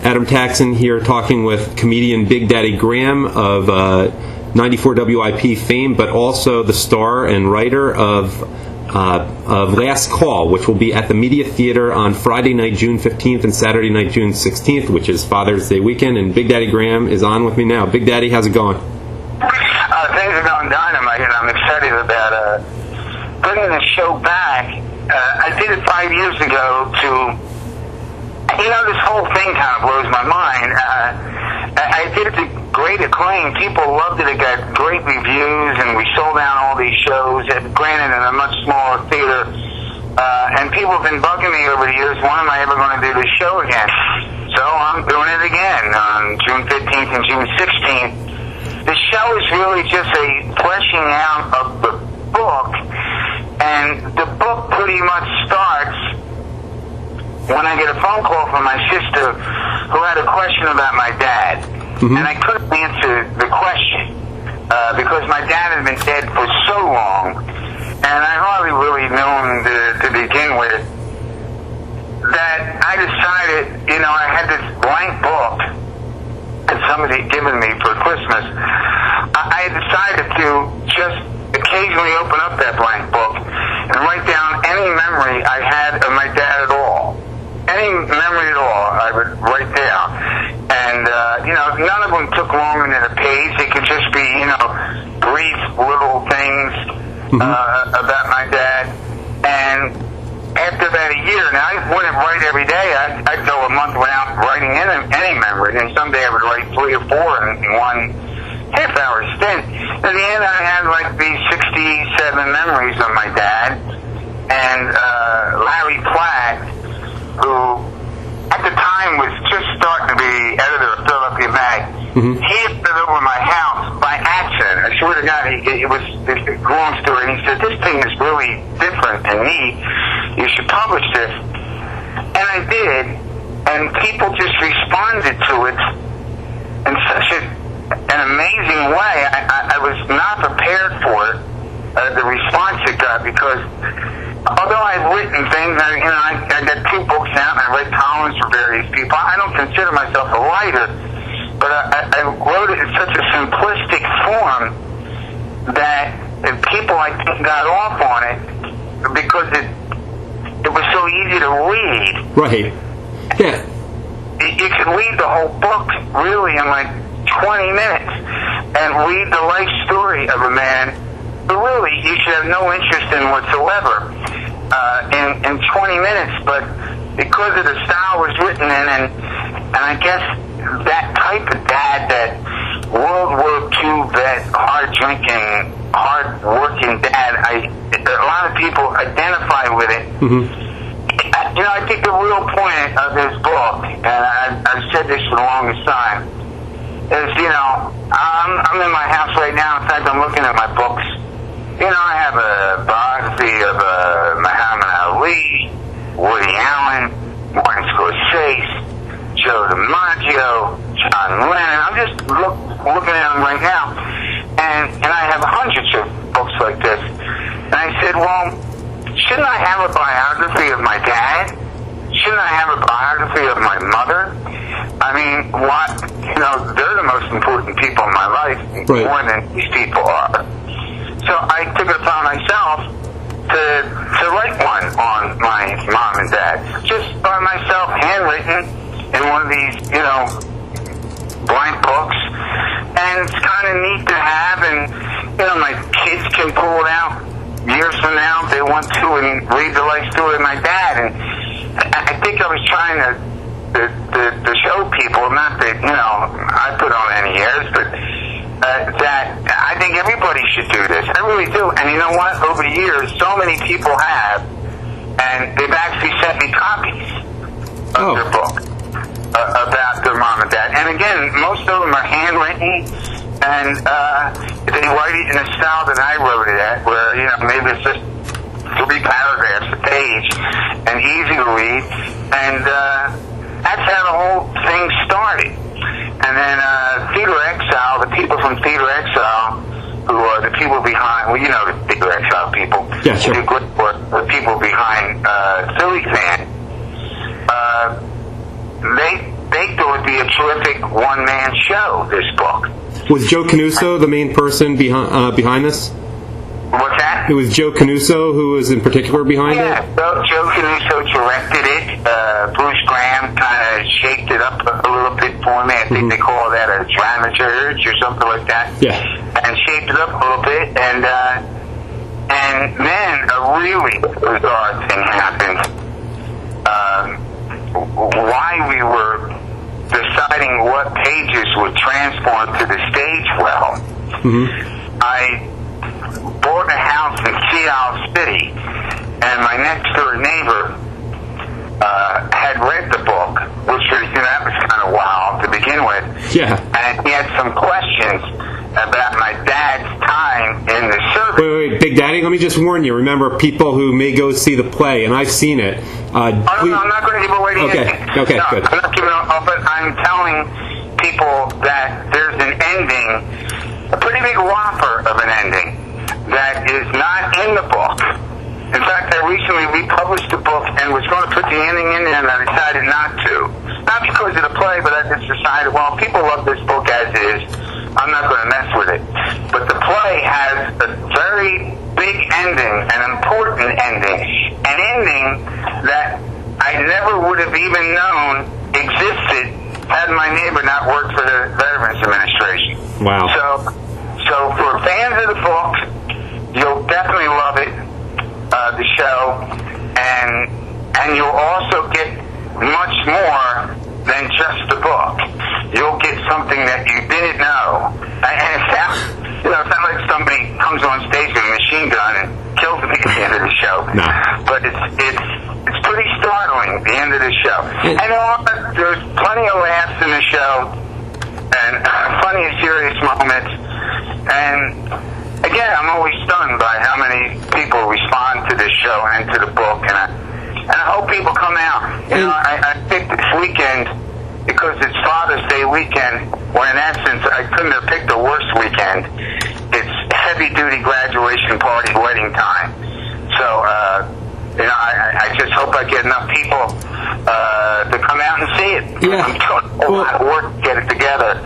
Adam Taxin here talking with comedian Big Daddy Graham of 94 WIP fame, but also the star and writer of Last Call, which will be at the Media Theater on Friday night, June 15th, and Saturday night, June 16th, which is Father's Day weekend. And Big Daddy Graham is on with me now. Big Daddy, how's it going? Things are going dynamite, and I'm excited about bringing the show back. I did it 5 years ago to, this whole thing kind of blows my mind. I did it to great acclaim. People loved it. It got great reviews, and we sold out all these shows, granted in a much smaller theater. And people have been bugging me over the years, when am I ever going to do this show again? So I'm doing it again on June 15th and June 16th. The show is really just a fleshing out of the book, and the book pretty much starts when I get a phone call from my sister who had a question about my dad. Mm-hmm. And I couldn't answer the question because my dad had been dead for so long, and I hardly really knew him to begin with, that I decided, I had this blank book that somebody had given me for Christmas. I decided to just occasionally open up that blank book and write down any memory I had of my dad at all. Any memory at all, I would write down. And, none of them took longer than a page. They could just be, brief little things about my dad. And after about a year, now I wouldn't write every day. I'd go a month without writing any memory. And someday I would write 3 or 4 in one half-hour stint. In the end, I had like these 67 memories of my dad. And Larry Platt, who at the time was just starting to be editor of Philadelphia Mag, he had been over my house by accident. I swear to God, it was a long story. And he said, "This thing is really different and neat. You should publish this." And I did, and people just responded to it in such an amazing way. I was not prepared for it, the response it got, because although I've written things, I got 2 books out, and I write columns for various people. I don't consider myself a writer, but I wrote it in such a simplistic form that people, I think, got off on it because it was so easy to read. Right. Yeah. You could read the whole book, really, in like 20 minutes, and read the life story of a man who really you should have no interest in whatsoever in 20 minutes, but because of the style it was written in, and I guess that type of dad, that World War II vet, hard-drinking, hard-working dad, a lot of people identify with it. I think the real point of this book, and I've said this for the longest time, is, I'm in my house right now. In fact, I'm looking at my books. I have a biography of Muhammad Ali, Woody Allen, Martin Scorsese, Joe DiMaggio, John Lennon. I'm just looking at them right now. And I have hundreds of books like this. And I said, well, shouldn't I have a biography of my dad? Shouldn't I have a biography of my mother? I mean, they're the most important people in my life, right, more than these people are. So I took it upon myself to write one on my mom and dad, just by myself, handwritten in one of these, blank books. And it's kind of neat to have, and, my kids can pull it out years from now if they want to and read the life story of my dad. And I think I was trying to show people, not that, I put on any airs, but that I think everybody should do this. I really do. And you know what? Over the years, so many people have, and they've actually sent me copies of their book about their mom and dad. And again, most of them are handwritten, and they write it in a style that I wrote it at, where, maybe it's just 3 paragraphs a page and easy to read. And that's how the whole thing started. And then Theater Exile, the people from Theater Exile, who are the people behind, the Theater Exile people, yeah, sure, do good work, the people behind Philly Fan, they do it be a terrific one-man show, this book. Was Joe Canuso the main person behind this? What's that? It was Joe Canuso who was in particular behind it? Yeah, Joe Canuso directed it. Bruce Graham kind of shaped it up a little bit for me. I think they call that a dramaturge or something like that. Yeah. And shaped it up a little bit. And then a really bizarre thing happened. Why we were deciding what pages would transform to the stage well, I bought a house in Seattle City, and my next door neighbor had read the book, which was, that was kind of wild to begin with. Yeah. And he had some questions about my dad's time in the service. Wait, Big Daddy, let me just warn you. Remember, people who may go see the play, and I've seen it. No, I'm not going to give away the ending. Okay, no, good. I'm not giving away, but I'm telling people that there's an ending, a pretty big whopper of an ending, that is not in the book. In fact, I recently republished the book and was going to put the ending in there, and I decided not to. Not because of the play, but I just decided, well, people love this book as is. I'm not going to mess with it. But the play has a very big ending, an important ending, an ending that I never would have even known existed had my neighbor not worked for the Veterans Administration. Wow. So for fans of the book, you'll definitely love it, the show, and you'll also get much more than just the book. You'll get something that you didn't know. And it's not like somebody comes on stage with a machine gun and kills me at the end of the show. No. But it's pretty startling at the end of the show. And there's plenty of laughs in the show, and plenty of serious moments. And again, I'm always stunned by how many people respond to this show and to the book, and I hope people come out. I picked this weekend because it's Father's Day weekend, when in essence I couldn't have picked a worse weekend. It's heavy-duty graduation party wedding time. So, I just hope I get enough people to come out and see it. Yeah. I'm doing a lot of work to get it together.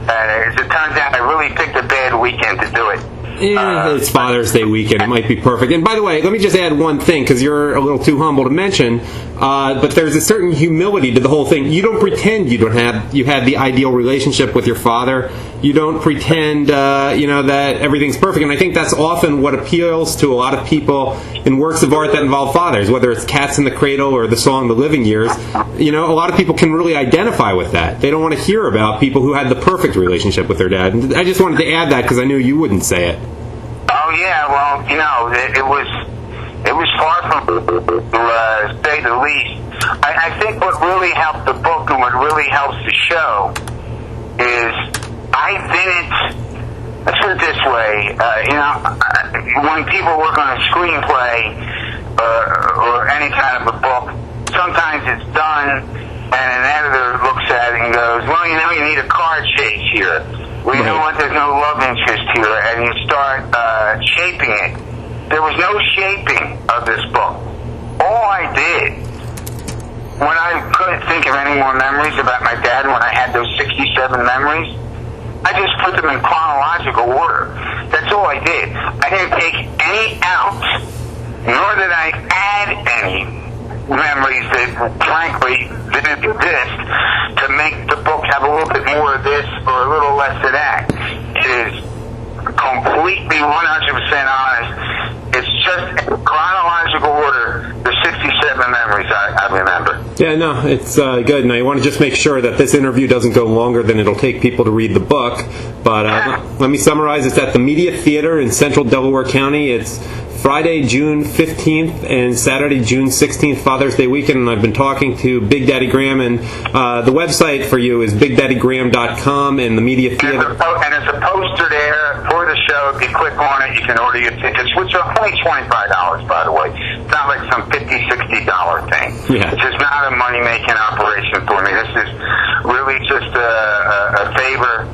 As it turns out, I really picked a bad weekend to do it. Yeah, it's Father's Day weekend. It might be perfect. And by the way, let me just add one thing, because you're a little too humble to mention, but there's a certain humility to the whole thing. You don't pretend you had the ideal relationship with your father. You don't pretend, that everything's perfect. And I think that's often what appeals to a lot of people in works of art that involve fathers, whether it's Cats in the Cradle or the song The Living Years. A lot of people can really identify with that. They don't want to hear about people who had the perfect relationship with their dad. And I just wanted to add that because I knew you wouldn't say it. Oh yeah, well, it was far from, to say the least. I think what really helped the book and what really helps the show is I didn't. Let's put it this way. When people work on a screenplay or any kind of a book, sometimes it's done, and an editor looks at it and goes, "Well, you need a car chase here. We know what, there's no love interest here," and you start shaping it. There was no shaping of this book. All I did, when I couldn't think of any more memories about my dad, when I had those 67 memories, I just put them in chronological order. That's all I did. I didn't take any out, nor did I add any memories that frankly didn't exist to make the book have a little bit more of this or a little less of that. It is completely 100% honest. It's just in chronological order, the 67 memories I remember. Yeah, no, it's good. Now, you want to just make sure that this interview doesn't go longer than it'll take people to read the book. But let me summarize. It's at the Media Theater in Central Delaware County. It's Friday, June 15th and Saturday, June 16th, Father's Day weekend, and I've been talking to Big Daddy Graham, and the website for you is bigdaddygraham.com, and the Media Theater. And there's a poster there for the show. If you click on it, you can order your tickets, which are only $25, by the way. It's not like some $50, $60 thing. Yeah. This is not a money-making operation for me. This is really just a favor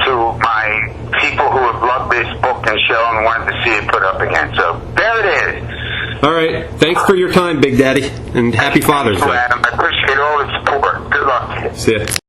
to my people who have loved this book and show and wanted to see it put up again. So there it is. All right. Thanks for your time, Big Daddy, and happy Father's Day. Adam, I appreciate all the support. Good luck to you. See ya.